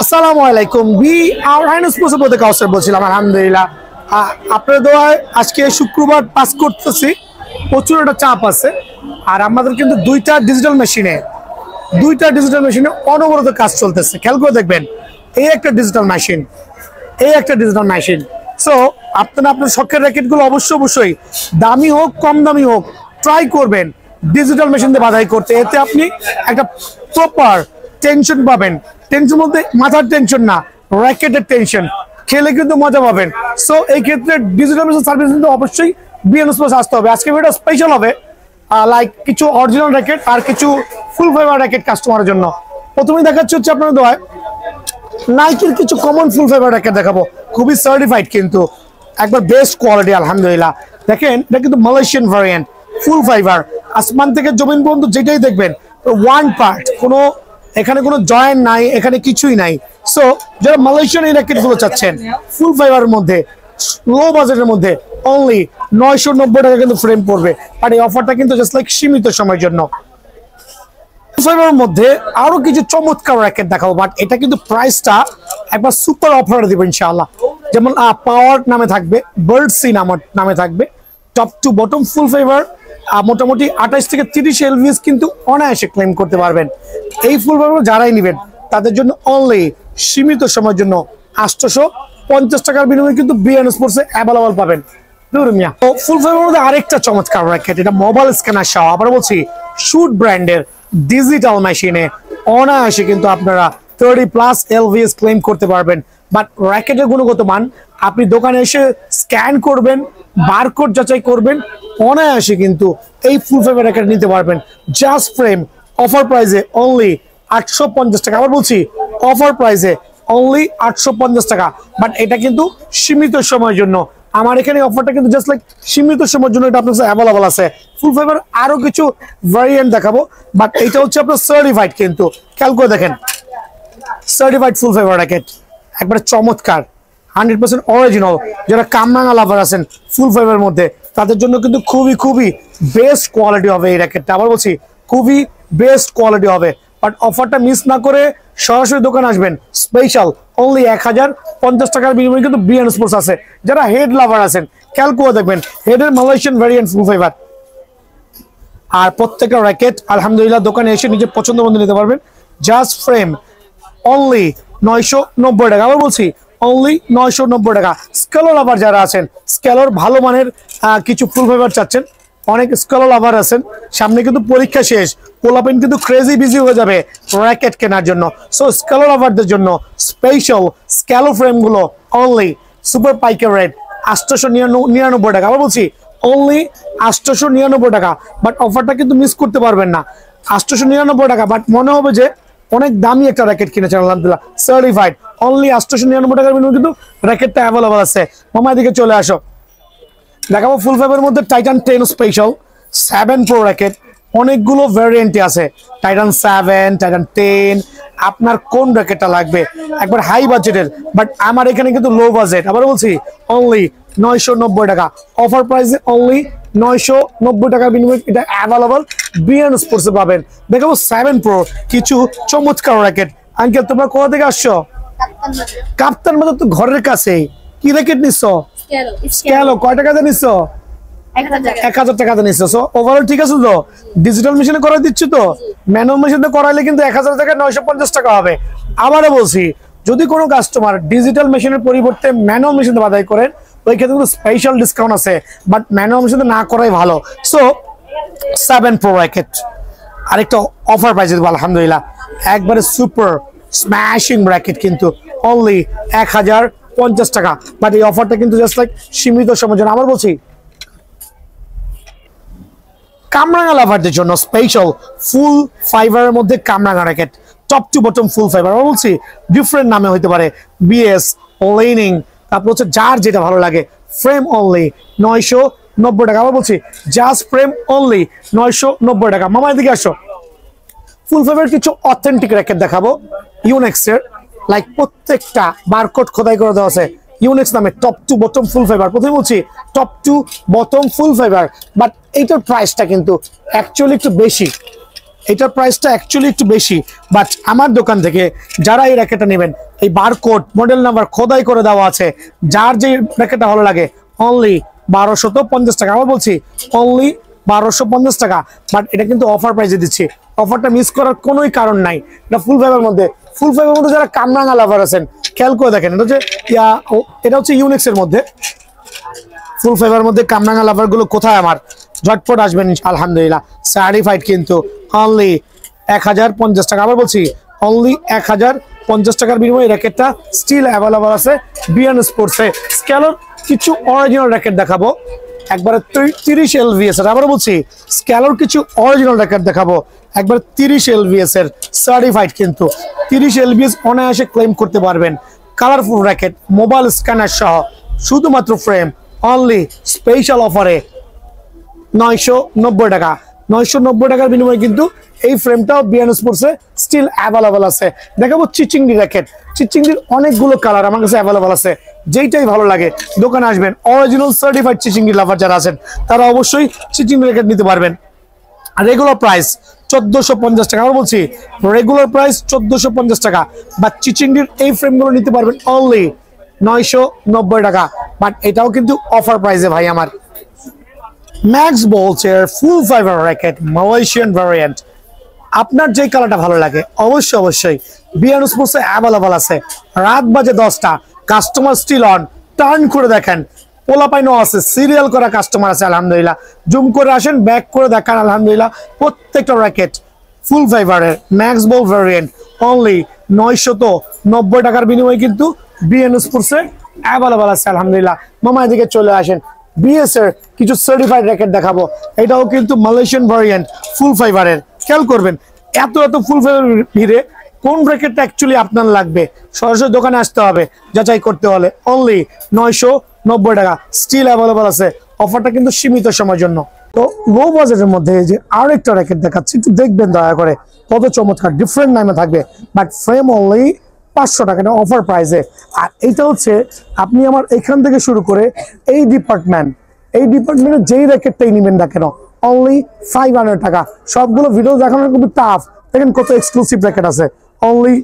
আসসালামু আলাইকুম বি আর highness process বলতে কাউসার বলছিলাম আলহামদুলিল্লাহ আপনাদের দোয়ায় আজকে শুক্রবার পাস করতেছি প্রচুর একটা চাপ আছে আর আমাদের কিন্তু দুইটা ডিজিটাল মেশিনে অনবরত কাজ চলতেছে খেয়াল করে দেখবেন এই একটা ডিজিটাল মেশিন সো আপনারা আপনার শখের র্যাকেটগুলো অবশ্যই দামি হোক কম দামি হোক ট্রাই করবেন ডিজিটাল মেশিন দিয়ে বাছাই করতে এতে আপনি একটা প্রপার টেনশন পাবেন টেনশন বলতে মাথার টেনশন না র্যাকেটের টেনশন খেলে কিন্তু মজা পাবেন সো এই ক্ষেত্রে ডিজিটাল মেশিন সার্ভিস কিন্তু অবশ্যই বিএনএস প্লাস আসতে হবে আজকে ভিডিও স্পেশাল হবে লাইক কিছু অরিজিনাল র্যাকেট আর কিছু ফুল ফাইবার র্যাকেট কাস্টমারের জন্য প্রথমেই দেখাচ্ছি হচ্ছে আপনাদের দোয়ায় নাইকির কিছু কমন ফুল ফাইবার র্যাকেট দেখাবো খুবই সার্টিফাইড কিন্তু একবার বেস্ট কোয়ালিটি আলহামদুলিল্লাহ দেখেন এটা কিন্তু মালয়েশিয়ান ভ্যারিয়েন্ট ফুল ফাইবার আসমান থেকে জমিন পর্যন্ত যেটাই দেখবেন ওয়ান পার্ট কোনো এখানে কোনো জয়েন্ট নাই এখানে কিছুই নাই সো যারা মালয়েশিয়ান এই র্যাকেট গুলো চাচ্ছেন ফুল ফাইবারের মধ্যে লো বাজেটের মধ্যে অনলি 990 টাকা কিন্তু ফ্রেম পড়বে আর এই অফারটা কিন্তু জাস্ট লাইক সীমিত সময়ের জন্য ফাইবারের মধ্যে আরো কিছু চমৎকার র্যাকেট দেখাবো বাট এটা কিন্তু প্রাইসটা একবার সুপার অফারে দিব ইনশাআল্লাহ যেমন পাওয়ার নামে থাকবে বার্ড সি নামে থাকবে top to bottom full fibre মোটামুটি 28 থেকে 30 এলভিএস কিন্তু অনায়াসে ক্লেম করতে পারবেন এই ফুল ফাইবার যারাই নেবেন তাদের জন্য অনলি সীমিত সময়ের জন্য 850 টাকার বিনিময়ে কিন্তু বিএন স্পোর্টসে অ্যাভেলেবল পাবেন ফুল ফাইবারের মধ্যে আরেকটা চমৎকার র্যাকেট এটা মোবাইল স্ক্যানার সহ আবার বলছি শুট ব্র্যান্ডের ডিজিটাল মেশিনে অনায়াসে কিন্তু আপনারা 30+ এলভিএস ক্লেম করতে পারবেন বাট র্যাকেটের গুণগত মান আপনি দোকানে এসে স্ক্যান করবেন বারকোড যাচাই করবেন অনায়াসে কিন্তু এই ফুল ফাইবার র্যাকেট নিতে পারবেন জাস্ট ফ্রেম অফার প্রাইসে অনলি 850 টাকা আবার বলছি অফার প্রাইসে অনলি 850 টাকা বাট এটা কিন্তু সীমিত সময়ের জন্য আমার এখানে অফারটা কিন্তু জাস্ট লাইক সীমিত সময়ের জন্য এটা আপনার কাছে অ্যাভেলেবল আছে ফুল ফাইবার আরো কিছু ভ্যারিয়েন্ট দেখাবো বাট এটা হচ্ছে আপনার সার্টিফাইড কিন্তু খেয়াল করে দেখেন সার্টিফাইড ফুল ফাইবার র্যাকেট একবারে চমৎকার 100% অরিজিনাল যারা কামরাঙা লাভার আছেন ফুল ফাইবারের মধ্যে তাদের জন্য কিন্তু খুবই বেস্ট কোয়ালিটি হবে এই র্যাকেটটা আবার বলছি খুবই বেস্ট কোয়ালিটি হবে বাট অফারটা মিস না করে সরাসরি দোকানে আসবেন স্পেশাল অনলি 1050 টাকার বিনিময়ে কিন্তু বিএন স্পোর্টস আছে যারা হেড লাভার আছেন খেয়াল করে দেখবেন হেডের মালয়েশিয়ান ভ্যারিয়েন্ট ফুল ফাইবার আর প্রত্যেকটা র্যাকেট আলহামদুলিল্লাহ দোকানে এসে নিজের পছন্দ মতো নিতে পারবেন জাস্ট ফ্রেম অনলি 990 টাকা আবার বলছি অনলি 990 টাকা স্কেলো লাভার যারা আছেন স্কেলোর ভালো মানের কিছু ফুল ফাইবার চাচ্ছেন অনেক স্কেলো লাভার আছেন সামনে কিন্তু পরীক্ষা শেষ পোলাপেন কিন্তু ক্রেজি বিজি হয়ে যাবে র্যাকেট কেনার জন্য সো স্কেলো লাভারদের জন্য স্পেশাল স্কেলো ফ্রেম গুলো অনলি সুপার পাইকার রেট 899 টাকা আবার বলছি অনলি 899 টাকা বাট অফারটা কিন্তু মিস করতে পারবেন না 899 টাকা বাট মনে হবে যে অনেক দামি একটা র্যাকেট কিনেছেন আলহামদুলিল্লাহ সার্টিফাইড অনলি 899 টাকার বিনিময়ে কিন্তু র্যাকেটটা অ্যাভেলেবল আছে মামা এদিকে চলে আসো দেখাবো ফুল ফাইবারের মধ্যে টাইটান 10 স্পেশাল 7 প্রো র্যাকেট অনেকগুলো ভ্যারিয়েন্টে আছে টাইটান 7 টাইটান 10 আপনার কোন র্যাকেটটা লাগবে একবার হাই বাজেটের বাট আমার এখানে কিন্তু লো বাজেট আবার বলছি অনলি 990 টাকা অফার প্রাইসে অনলি 990 টাকার বিনিময়ে এটা অ্যাভেলেবল বিএন স্পোর্টসে পাবেন দেখাবো 7 প্রো কিছু চমৎকার র্যাকেট আঙ্কেল তোমরা কোথা থেকে আসছো কাপ্তান বাজার তো ঘরের কাছেই কি র্যাকেট নিছো স্কেলো কয় টাকাতে নিছো 1000 টাকাতে নিছো সো ওভারঅল ঠিক আছে তো ডিজিটাল মেশিনে করাই দিচ্ছি তো ম্যানুয়াল মেশিনে করাইলে কিন্তু 1000 টাকা 950 টাকা হবে আবারও বলছি যদি কোনো কাস্টমার ডিজিটাল মেশিনের পরিবর্তে ম্যানুয়াল মেশিনে বাছাই করেন ওই ক্ষেত্রে কিন্তু স্পেশাল ডিসকাউন্ট আছে বাট ম্যানুয়াল মেশিনে না করাই ভালো সো 7 প্রো র্যাকেট আরেকটা অফার প্রাইসে দেব আলহামদুলিল্লাহ একবারে সুপার স্ম্যাশিং র্যাকেট কিন্তু অনলি 1050 টাকা বাট এই অফারটা কিন্তু জাস্ট লাইক সীমিত সময়ের জন্য আবার বলছি কামরাঙা লাভারদের জন্য স্পেশাল ফুল ফাইবারের মধ্যে কামরাঙা racket top to bottom full fibre বলছি ডিফারেন্ট নামে হইতে পারে বিএস লেনিং তারপর হচ্ছে যার যেটা ভালো লাগে ফ্রেম অনলি 990 টাকা আবার বলছি জাস্ট ফ্রেম অনলি 990 টাকা মামা এদিকে আসো ফুল ফাইবার কিছু অথেন্টিক র্যাকেট দেখাবো ইউনেক্স এর লাইক প্রত্যেকটা বারকোড খোদাই করে দেওয়া আছে ইউনেক্স নামে top to bottom full fibre প্রথমে বলছি top to bottom full fibre but এইটার প্রাইসটা কিন্তু অ্যাকচুয়ালি একটু বেশি এটার প্রাইসটা অ্যাকচুয়ালি একটু বেশি, বাট আমার দোকান থেকে যারা এই র্যাকেটটা নেবেন, এই বারকোড মডেল নাম্বার খোদাই করে দেওয়া আছে, যার যে র্যাকেটটা ভালো লাগে অনলি 1250 টাকা। আবার বলছি অনলি 1250 টাকা, বাট এটা কিন্তু অফার প্রাইসে দিচ্ছি। অফারটা মিস করার কোনোই কারণ নাই। এটা ফুল ফাইবার মধ্যে, ফুল ফাইবার মধ্যে যারা কামরাঙা লাভার আছেন খেয়াল করে দেখেন, এটা হচ্ছে ইউনিক্সের মধ্যে। ফুল ফাইবার মধ্যে কামরাঙা লাভার গুলো কোথায় আমার, ঝটপট আসবেন আলহামদুলিল্লাহ। সার্টিফাইড কিন্তু অনলি 1050 টাকা। আবার বলছি অনলি 1050 টাকার বিনিময়ে র্যাকেটটা স্টিল অ্যাভেলেবল আছে বিএন স্পোর্টসে। স্ক্যালোর কিছু অরিজিনাল র্যাকেট দেখাবো, একবারে 30 LVS এর। আবার বলছি স্ক্যালোর কিছু অরিজিনাল র্যাকেট দেখাবো, একবার 30 LVS এর সার্টিফাইড, কিন্তু 30 LVS অনায়াসে ক্লেম করতে পারবেন। কালারফুল র্যাকেট, মোবাইল স্ক্যানার সহ, শুধুমাত্র ফ্রেম অনলি স্পেশাল অফারে 990 টাকা। 990 টাকার বিনিময়ে কিন্তু এই ফ্রেমটাও বিএন স্পোর্টসে স্টিল অ্যাভেলেবল আছে। দেখাবো চিচিংডি র্যাকেট। চিচিংডির অনেকগুলো কালার আমার কাছে অ্যাভেলেবল আছে, যেইটাই ভালো লাগে দোকানে আসবেন। অরিজিনাল সার্টিফাইড চিচিংডি লাভার যারা আছেন তারা অবশ্যই চিচিংডি র্যাকেট নিতে পারবেন। আর রেগুলার প্রাইস 1450 টাকা। আমরা বলছি রেগুলার প্রাইস 1450 টাকা, বা চিচিংডির এই ফ্রেমগুলো নিতে পারবেন অনলি 990 টাকা। বাট এটাও কিন্তু অফার প্রাইসে ভাই আমার। ম্যাক্স বলসের full fibre racket Malaysian variant, আপনার যে কালারটা ভালো লাগে অবশ্যই বিএন স্পোর্টসে অ্যাভেলেবল আছে। রাত বাজে 10টা, কাস্টমার স্টিল অন, টার্ন করে দেখেন, পোলাপাইনও আছে, সিরিয়াল করা কাস্টমার আছে আলহামদুলিল্লাহ। জুম করে আসেন, ব্যাক করে দেখান আলহামদুলিল্লাহ। প্রত্যেকটা র্যাকেট ফুল ফাইবারের ম্যাক্স বল ভ্যারিয়েন্ট অনলি 990 টাকার বিনিময়ে কিন্তু বিএন স্পোর্টসে অ্যাভেলেবল আছে আলহামদুলিল্লাহ। মামা এদিকে চলে আসেন, বিএস এর কিছু সার্টিফাইড র্যাকেট দেখাবো। এটাও কিন্তু মালয়েশিয়ান ভ্যারিয়েন্ট ফুল ফাইবারের। খেয়াল করবেন এত ফুল ফাইবার ভিড়ে কোন র্যাকেটটা অ্যাকচুয়ালি আপনার লাগবে, সরাসরি দোকানে আসতে হবে যাচাই করতে হলে। অনলি 990 টাকা, স্টিল অ্যাভেলেবল আছে। অফারটা কিন্তু সীমিত সময়ের জন্য। তো লো বাজেটের মধ্যে যে আরেকটা র্যাকেট দেখাচ্ছি, একটু দেখবেন দয়া করে, কত চমৎকার। ডিফারেন্ট নামে থাকবে, বাট ফ্রেম অনলি 500 টাকা, এটা অফার প্রাইসে। আর এইটা হচ্ছে আপনি আমার এখান থেকে শুরু করে এই ডিপার্টমেন্টের যেই র্যাকেটটাই নেবেন না কেন অনলি 500 টাকা। সবগুলো ভিডিও দেখানো খুবই টাফ, দেখেন কত এক্সক্লুসিভ র্যাকেট আছে অনলি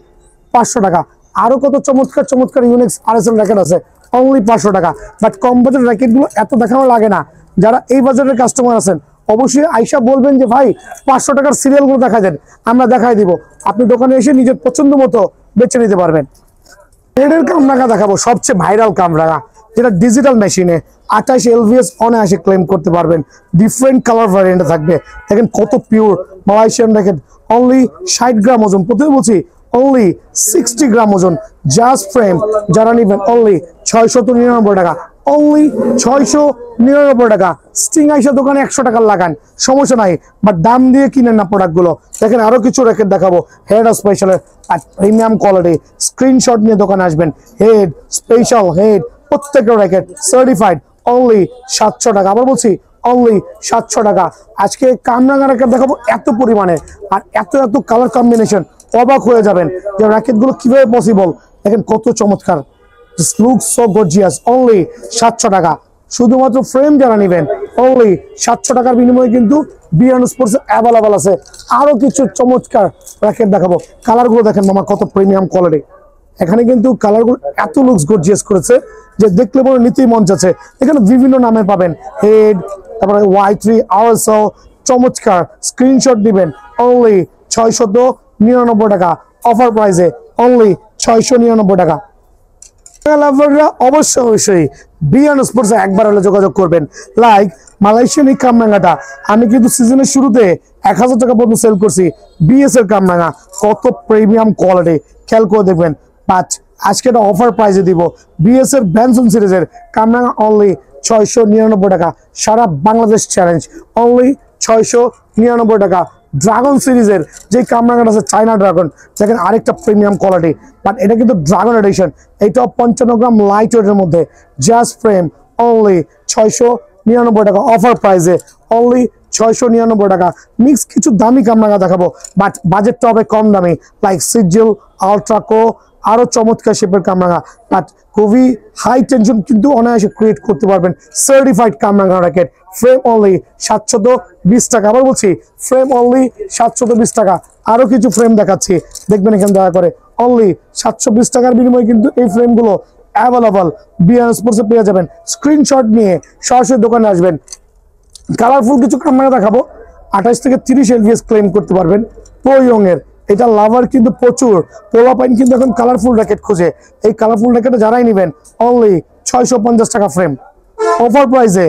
500 টাকা। আরো কত চমৎকার ইউনিক্স আরএসএল র্যাকেট আছে অনলি 500 টাকা। বাট কম বাজেট র্যাকেটগুলো এত দেখানো লাগে না। যারা এই বাজারের কাস্টমার আছেন অবশ্যই আইসা বলবেন যে ভাই 500 টাকার সিরিয়ালগুলো দেখা দেন, আমরা দেখাই দিব। আপনি দোকানে এসে নিজের পছন্দ মতো বেছে নিতে পারবেন। হেডের কামরাঙা দেখাবো, সবচেয়ে ভাইরাল কামরাঙা, যেটা ডিজিটাল মেশিনে 28 LVS অনায়াসে ক্লেম করতে পারবেন। ডিফারেন্ট কালার ভ্যারিয়েন্টে থাকবে, দেখেন কত পিওর মালয়েশিয়ান র্যাকেট। অনলি 60 গ্রাম ওজন, প্রথমে বলছি অনলি 60 গ্রাম ওজন। জাস্ট ফ্রেম যারা নেবেন অনলি 699 টাকা, অনলি 699 টাকা। স্টিং আইসা দোকানে 100 টাকা লাগান, সমস্যা নাই, বাট দাম দিয়ে কিনেন না প্রোডাক্টগুলো। দেখেন আরো কিছু র্যাকেট দেখাবো, হেড স্পেশালের প্রিমিয়াম কোয়ালিটি। স্ক্রিনশট নিয়ে দোকানে আসবেন। হেড স্পেশাল হেড, প্রত্যেকটা র্যাকেট সার্টিফাইড অনলি 700 টাকা। আবার বলছি অনলি 700 টাকা। আজকে কামরাঙা র্যাকেট দেখাবো এত পরিমাণে, আর এত কালার কম্বিনেশন, অবাক হয়ে যাবেন যে র্যাকেট গুলো কিভাবে পসিবল। দেখেন কত চমৎকার, লুকস সো গর্জিয়াস। অনলি 700 টাকা। শুধুমাত্র ফ্রেম যারা নেবেন অনলি 700 টাকার বিনিময়ে কিন্তু বিএন স্পোর্টস অ্যাভেলেবল আছে। আরো কিছু চমৎকার র্যাকেট দেখাবো। কালার গুলো দেখেন মামা কত প্রিমিয়াম কোয়ালিটি। এখানে কিন্তু কালার গুলো এত লুকস গর্জিয়াস করেছে যে দেখলে মনে নিতেই মন চাচ্ছে। এখানে বিভিন্ন নামে পাবেন, হেড, তারপরে Y3 RSL, চমৎকার। স্ক্রিনশট দিবেন অনলি 699 টাকা, অফার প্রাইসে অনলি 699 টাকা। অবশ্যই বিএন স্পোর্টসে একবার হলে যোগাযোগ করবেন। লাইক মালয়েশিয়ান এই কামরাঙাটা আমি কিন্তু সিজনের শুরুতে 1000 টাকা পর্যন্ত সেল করছি। বিএস এর কামরাঙা কত প্রিমিয়াম কোয়ালিটি, খেয়াল করে দেখবেন। বাট আজকে একটা অফার প্রাইসে দিব। বিএস এর ব্যানসন সিরিজের কামরাঙা অনলি 699 টাকা। সারা বাংলাদেশ চ্যালেঞ্জ অনলি 699 টাকা। ড্রাগন সিরিজের যে কামরাঙাটা আছে চায়না ড্রাগন, দেখেন আরেকটা প্রিমিয়াম কোয়ালিটি, বাট এটা কিন্তু ড্রাগন এডিশন। এইটাও 55 গ্রাম লাইট ওয়েটের মধ্যে। জাস্ট ফ্রেম অনলি 699 টাকা, অফার প্রাইসে অনলি 699 টাকা। মিক্স কিছু দামি কামরাঙা দেখাবো, বাট বাজেটটা হবে কম দামি, লাইক সিজিল, আলট্রাকো, আরো চমৎকার শেপের কামরাঙা, বাট খুবই হাই টেনশন কিন্তু অনায়াসে ক্রিয়েট করতে পারবেন। সার্টিফাইড কামরাঙা র্যাকেট, ফ্রেম অনলি 720 টাকা। আবার বলছি ফ্রেম অনলি 720 টাকা। আরো কিছু ফ্রেম দেখাচ্ছি, দেখবেন এখানে দয়া করে। অনলি 720 টাকার বিনিময়ে কিন্তু এই ফ্রেমগুলো অ্যাভেলেবল বিআর স্পোর্টসে পেয়ে যাবেন। স্ক্রিনশট নিয়ে সরাসরি দোকানে আসবেন। কালারফুল কিছু কামরাঙা দেখাবো, 28 থেকে 30 এলভিএস ক্লেম করতে পারবেন। প্রো ইয়ং এর এটা লাভার কিন্তু প্রচুর, পোলাপাইন কিন্তু এখন কালারফুল র্যাকেট খোঁজে। এই কালারফুল র্যাকেটে যারাই নেবেন অনলি 650 টাকা ফ্রেম, অফার প্রাইসে।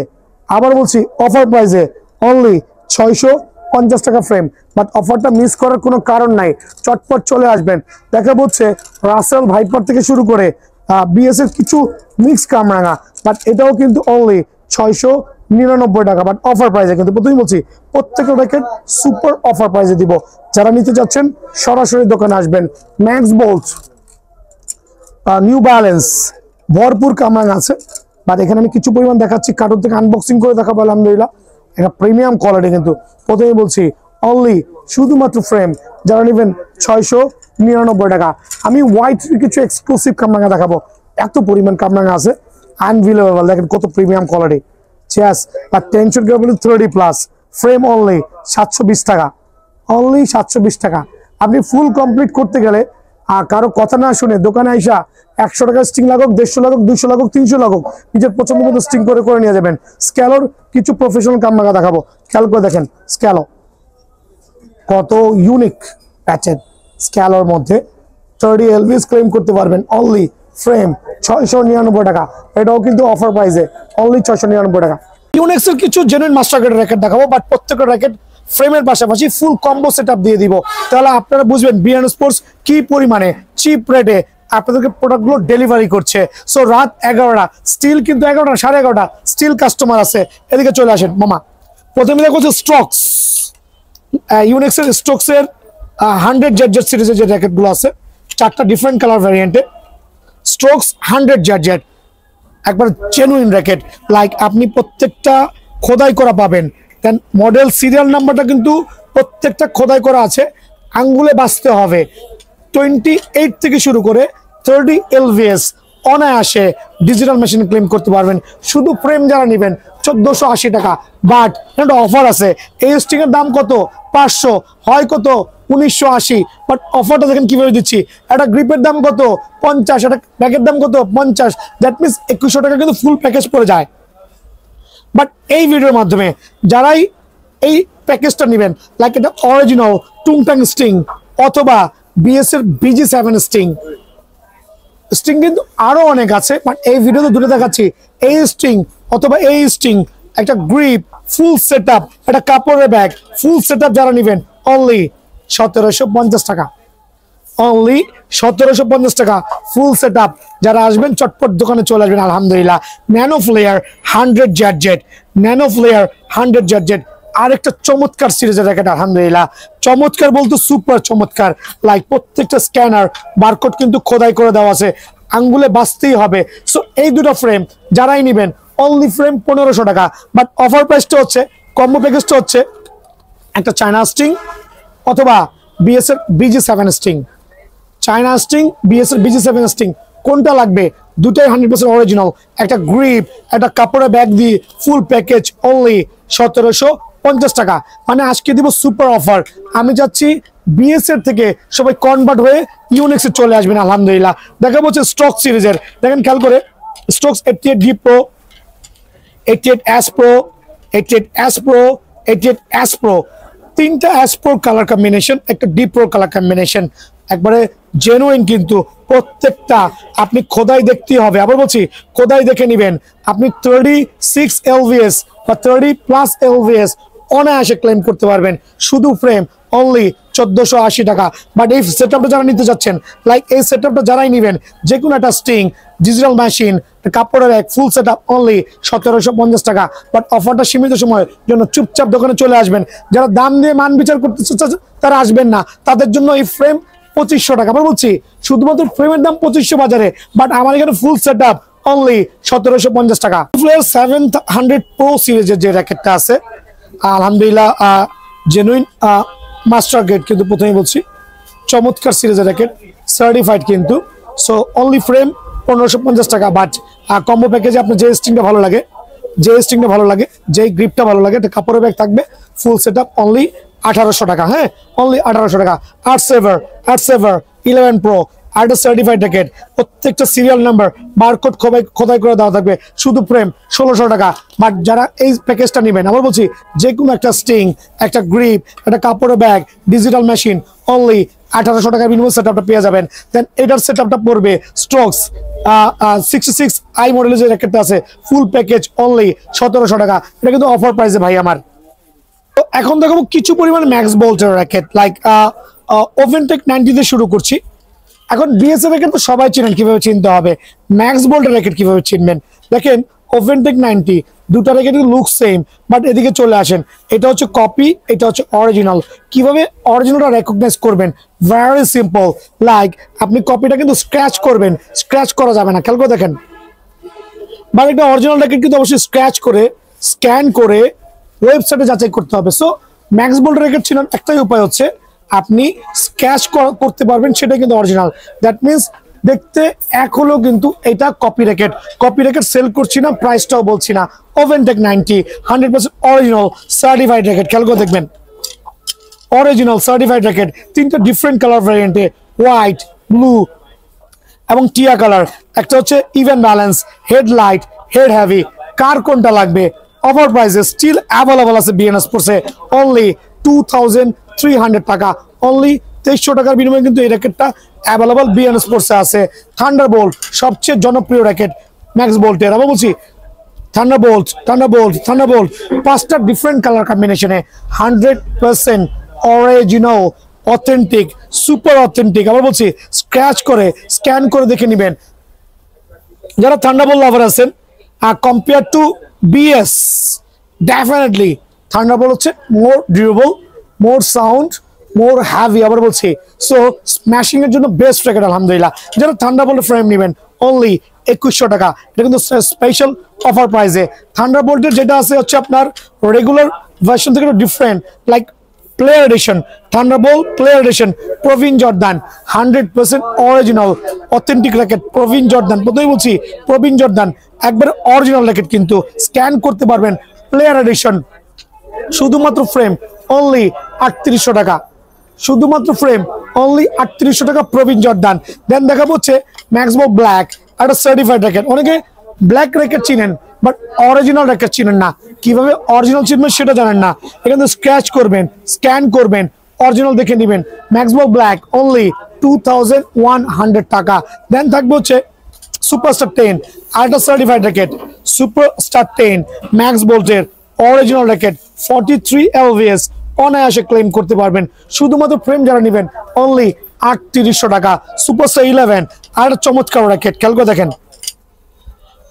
আবার বলছি অফার প্রাইসে অনলি 650 টাকা ফ্রেম। বাট অফারটা মিস করার কোনো কারণ নাই, চটপট চলে আসবেন। দেখা হচ্ছে রাসেল ভাইপার থেকে শুরু করে বিএস এর কিছু মিক্স কামরাঙা, বাট এটাও কিন্তু অনলি 699 টাকা, বাট অফার প্রাইসে। কিন্তু প্রথমেই বলছি প্রত্যেকটা র্যাকেট সুপার অফার প্রাইসে দিব। যারা নিতে যাচ্ছেন সরাসরি দোকানে আসবেন। ম্যাক্স বোল্ট, নিউ ব্যালেন্স, ভরপুর কামরাঙা আছে, বাট এখানে আমি কিছু পরিমাণ দেখাচ্ছি, কার্টুন থেকে আনবক্সিং করে দেখাবো আলহামদুলিল্লাহ। এটা প্রিমিয়াম কোয়ালিটি কিন্তু প্রথমেই বলছি অনলি শুধুমাত্র ফ্রেম যারা নেবেন 699 টাকা। আমি হোয়াইট কিছু এক্সক্লুসিভ কামরাঙা দেখাবো, এত পরিমাণ কামরাঙা আছে আনবিলিভেবল। দেখেন কত প্রিমিয়াম কোয়ালিটি। চেস বা টেনশন কেবল 30 প্লাস, ফ্রেম অনলি 720 টাকা, অনলি 720 টাকা। আপনি ফুল কমপ্লিট করতে গেলে কারো কথা না শুনে দোকানে আইসা 100 টাকা স্টিং লাগুক, 150 লাগুক, 200 লাগুক, 300 লাগুক, নিজের পছন্দ মতো স্টিং করে নিয়ে যাবেন। স্ক্যালোর কিছু প্রফেশনাল কামরাঙা দেখাবো, খেয়াল করে দেখেন স্ক্যালো কত ইউনিক প্যাটার্ন। স্ক্যালোর মধ্যে 30 এলভিএস ক্লেম করতে পারবেন অনলি ফ্রেম 699 টাকা। এটাও কিন্তু অফার প্রাইসে অনলি 699 টাকা। ইউনিক্সের কিছু জেনুইন মাস্টার গ্রেড র্যাকেট দেখাবো, বাট প্রত্যেকটা র্যাকেট ফ্রেমের পাশাপাশি ফুল কম্বো সেটআপ দিয়ে দিব। তাহলে আপনারা বুঝবেন বিআর স্পোর্টস কি পরিমাণে চিপ রেটে আপনাদেরকে প্রোডাক্টগুলো ডেলিভারি করছে। সো রাত 11টা স্টিল কিন্তু 11টা 11:30 স্টিল কাস্টমার আছে, এদিকে চলে আসেন মামা। প্রথমে দেখো স্ট্রোকস, ইউনিক্সের স্ট্রোকসের 100 জেড সিরিজের যে র্যাকেটগুলো আছে, 4টা ডিফারেন্ট কালার ভ্যারিয়েন্টে। স্ট্রোকস 100 জেড একবার জেনুইন র্যাকেট, লাইক আপনি প্রত্যেকটা খোদাই করা পাবেন। দেন মডেল সিরিয়াল নাম্বারটা কিন্তু প্রত্যেকটা খোদাই করা আছে, আঙ্গুলে বাঁচতে হবে। 28 থেকে শুরু করে 30 এলভিএস অনায়াসে ডিজিটাল মেশিন ক্লেম করতে পারবেন। শুধু ফ্রেম যারা নেবেন 1480 টাকা, বাট একটা অফার আছে। এই স্টিং এর দাম কত? 500, হয় কত 1980, বাট অফারটা দেখেন কিভাবে দিচ্ছি। একটা গ্রিপের দাম কত? 50, একটা ব্যাগের দাম কত? 50। দ্যাট মিনস 2100 টাকা কিন্তু ফুল প্যাকেজ পড়ে যায়। বাট এই ভিডিওর মাধ্যমে যারাই এই প্যাকেজটা নেবেন, লাইক এটা অরিজিনাল টুংটাং স্টিং অথবা বিএস এর BG7 স্টিং, স্টিং কিন্তু আরো অনেক আছে, বাট এই ভিডিওতে দুটো দেখাচ্ছি। এই স্টিং অথবা এই স্টিং, একটা গ্রিপ, ফুল সেটআপ, একটা কাপড়ের ব্যাগ, ফুল সেটআপ যারা নেবেন অনলি 1750 টাকা, অনলি 1750 টাকা ফুল সেটআপ। যারা আসবেন চটপট দোকানে চলে আসবেন আলহামদুলিল্লাহ। Nanoflare 100 Z, Nanoflare 100 Z আরেকটা চমৎকার সিরিজের র্যাকেট আলহামদুলিল্লাহ। চমৎকার বলতে সুপার চমৎকার, লাইক প্রত্যেকটা স্ক্যানার বারকোড কিন্তু খোদাই করে দেওয়া আছে, আঙ্গুলে বাঁচতেই হবে। সো এই দুটো ফ্রেম যারাই নেবেন অনলি ফ্রেম 1500 টাকা, বাট অফার প্রাইসটা হচ্ছে, কম্বো প্যাকেজটা হচ্ছে একটা চায়না স্টিং অথবা বিএস এর BG7 sting. China sting, BS এর BG7 স্টিং, কোনটা লাগবে? দুটাই 100% অরিজিনাল। একটা গ্রিপ, একটা কাপড়ের ব্যাগ দিয়ে ফুল প্যাকেজ অনলি 1750 টাকা। মানে আজকে দিব সুপার অফার। আমি যাচ্ছি বিএস এর থেকে সবাই কনভার্ট হয়ে ইউনিক্সে চলে আসবেন আলহামদুলিল্লাহ। দেখা হচ্ছে স্ট্রোক সিরিজের, দেখেন খেয়াল করে strokes 88D Pro, 88S Pro, 88S Pro, 88S Pro, তিনটা S Pro কালার কম্বিনেশন, একটা D Pro কালার কম্বিনেশন, একবারে জেনুইন কিন্তু প্রত্যেকটা। আপনি খোদাই দেখতেই হবে, আবার বলছি খোদাই দেখে নেবেন। আপনি 36 এলভিএস বা 30+ এলভিএস অনায়াসে ক্লেম করতে পারবেন শুধু ফ্রেম অনলি 1480 টাকা। বাট এই সেটআপটা যারা নিতে যাচ্ছেন, লাইক এই সেটআপটা যারাই নেবেন, যে কোনো একটা স্টিং, ডিজিটাল মেশিন, কাপড়ের এক ফুল সেটআপ অনলি 1750 টাকা। বাট অফারটা সীমিত সময়ের জন্য, চুপচাপ দোকানে চলে আসবেন। যারা দাম দিয়ে মান বিচার করতে চাচ্ছেন তারা আসবেন না, তাদের জন্য এই ফ্রেম 2500 টাকা। আবার বলছি শুধুমাত্র ফ্রেমের দাম 2500 বাজারে, বাট আমার এখানে ফুল সেটআপ অনলি 1750 টাকা। ফ্লেয়ার 700 Pro সিরিজের যে র্যাকেটটা আছে আলহামদুলিল্লাহ জেনুইন মাস্টার গ্রেড, কিন্তু প্রথমেই বলছি চমৎকার সিরিজের র্যাকেট, সার্টিফাইড কিন্তু সো অনলি ফ্রেম 1550 টাকা। বাট কম্বো প্যাকেজে আপনার যে স্টিংটা ভালো লাগে, যে গ্রিপটা ভালো লাগে, এটা কাপড়ের ব্যাগ থাকবে, ফুল সেট আপ অনলি 1800 টাকা। হ্যাঁ, অনলি 1800 টাকা। আর্ট সেভার 11 প্রো আর সার্টিফাইড র্যাকেট, প্রত্যেকটা সিরিয়াল নাম্বার বারকোড খোদাই করে দেওয়া থাকবে, শুধু ফ্রেম 1600 টাকা। বাট যারা এই প্যাকেজটা নেবেন, আমরা বলছি যে কোনো একটা স্টিং, একটা গ্রিপ, একটা কাপড়ের ব্যাগ, ডিজিটাল মেশিন অনলি 1800 টাকার বিনিময় সেটআপটা পেয়ে যাবেন। দেন এটার সেটআপটা পড়বে স্ট্রোকস 66 আই মডেলের যে র্যাকেটটা আছে, ফুল প্যাকেজ অনলি 1700 টাকা। এটা কিন্তু অফার প্রাইসে ভাই আমার। তো এখন দেখাবো কিছু পরিমাণ ম্যাক্স বোল্টের র্যাকেট, লাইক ওভেনটেক 90 দিয়ে শুরু করছি। এখন বিএসএ র্যাকেট তো সবাই চিনেন, কিভাবে চিনতে হবে। ম্যাক্স বোল্টের র্যাকেট কিভাবে চিনবেন, দেখেন ওভেনটেক 90 দুটো র্যাকেট লুক সেম, বাট এদিকে চলে আসেন, এটা হচ্ছে কপি, এটা হচ্ছে অরিজিনাল। কিভাবে অরিজিনালটা রেকগনাইজ করবেন, ভেরি সিম্পল। লাইক আপনি কপিটা কিন্তু স্ক্র্যাচ করবেন, স্ক্র্যাচ করা যাবে না, খেয়াল করে দেখেন। বাট একটা অরিজিনাল র্যাকেট কিন্তু অবশ্যই স্ক্র্যাচ করে, স্ক্যান করে ওয়েবসাইটে যাচাই করতে হবে। সো ম্যাক্স বোল্টের র্যাকেট চিনার একটাই উপায় হচ্ছে আপনি স্ক্র্যাচ করতে পারবেন, সেটা কিন্তু অরিজিনাল। দ্যাট মিনস দেখতে এক হলেও কিন্তু এটা কপি র্যাকেট সেল করছি না, প্রাইসটাও বলছি না। ওভেনটেক 90 100% অরিজিনাল সার্টিফাইড র্যাকেট, খেয়াল করে দেখবেন। অরিজিনাল সার্টিফাইড র্যাকেট, তিনটা ডিফারেন্ট কালার ভ্যারিয়েন্টে, হোয়াইট, ব্লু এবং টিয়া কালার। একটা হচ্ছে even balance, head light, head heavy, কার কোনটা লাগবে। অফার প্রাইসে স্টিল অ্যাভেলেবল আছে বিএন স্পোর্টসে, অনলি 2300 টাকা। অনলি 2300 টাকার বিনিময়ে কিন্তু এই র্যাকেটটা অ্যাভেলেবল বিএন স্পোর্টসে আছে। থান্ডারবোল্ট সবচেয়ে জনপ্রিয় র্যাকেট ম্যাক্স বোল্টের, আমি বলছি থান্ডারবোল্ট 5টা ডিফারেন্ট কালার কম্বিনেশনে, 100% অরিজিনাল, অথেন্টিক, সুপার অথেন্টিক। আবার বলছি স্ক্র্যাচ করে, স্ক্যান করে দেখে নেবেন। যারা থান্ডারবোল্ট লাভার আছেন, compare to BS, definitely Thunderbolt হচ্ছে মোর ডিউরেবল, মোর সাউন্ড, মোর হ্যাভি। আবার বলছি সো স্ম্যাশিং এর জন্য বেস্ট র্যাকেট আলহামদুলিল্লাহ। যারা থান্ডারবোল্টের ফ্রেম নেবেন অনলি 2100 টাকা। এটা কিন্তু স্পেশাল অফার প্রাইসে। থান্ডারবোল্টের যেটা আছে হচ্ছে আপনার রেগুলার ভার্সন থেকে different, like player edition, thunderbolt player edition, Praveen Jordan 100% original authentic racket. Praveen Jordan, প্রথমেই বলছি প্রবীণ জর্দান একবারে অরিজিনাল র্যাকেট, কিন্তু স্ক্যান করতে পারবেন। প্লেয়ার এডিশন, শুধুমাত্র ফ্রেম অনলি 3800 টাকা, শুধুমাত্র ফ্রেম অনলি 3800 টাকা, প্রবীণ জর্দান। দেন দেখাবো হচ্ছে ম্যাক্স বোল্ট ব্ল্যাক, একটা সার্টিফাইড র্যাকেট। অনেকে ব্ল্যাক র্যাকেট চিনেন বাট অরিজিনাল র্যাকেট চিনেন না, কিভাবে অরিজিনাল চিনবেন সেটা জানেন না। এখানে স্ক্র্যাচ করবেন, স্ক্যান করবেন, অরিজিনাল দেখে নেবেন। ম্যাক্স বোল্ট ব্ল্যাক অনলি 2100 টাকা। দেন থাকবে হচ্ছে superstar 10 ultra certified racket, superstar 10 max বোল্টের অরিজিনাল র্যাকেট, 43 LVS, অনায়াসে ক্লেম করতে পারবেন। শুধুমাত্র ফ্রেম যারা নেবেন অনলি 3800 টাকা। সুপারস্টার 11 আর চমৎকার র্যাকেট, খেয়াল করে দেখেন।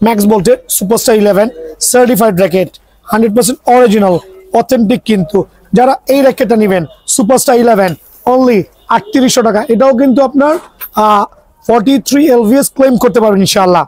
ম্যাক্স বোল্টের superstar 11 certified racket, 100% original, authentic. কিন্তু যারা এই র্যাকেটটা নেবেন সুপারস্টার 11 অনলি 3800 টাকা। এটাও কিন্তু আপনার 43 LVS ক্লেম করতে পারবেন ইনশাআল্লাহ।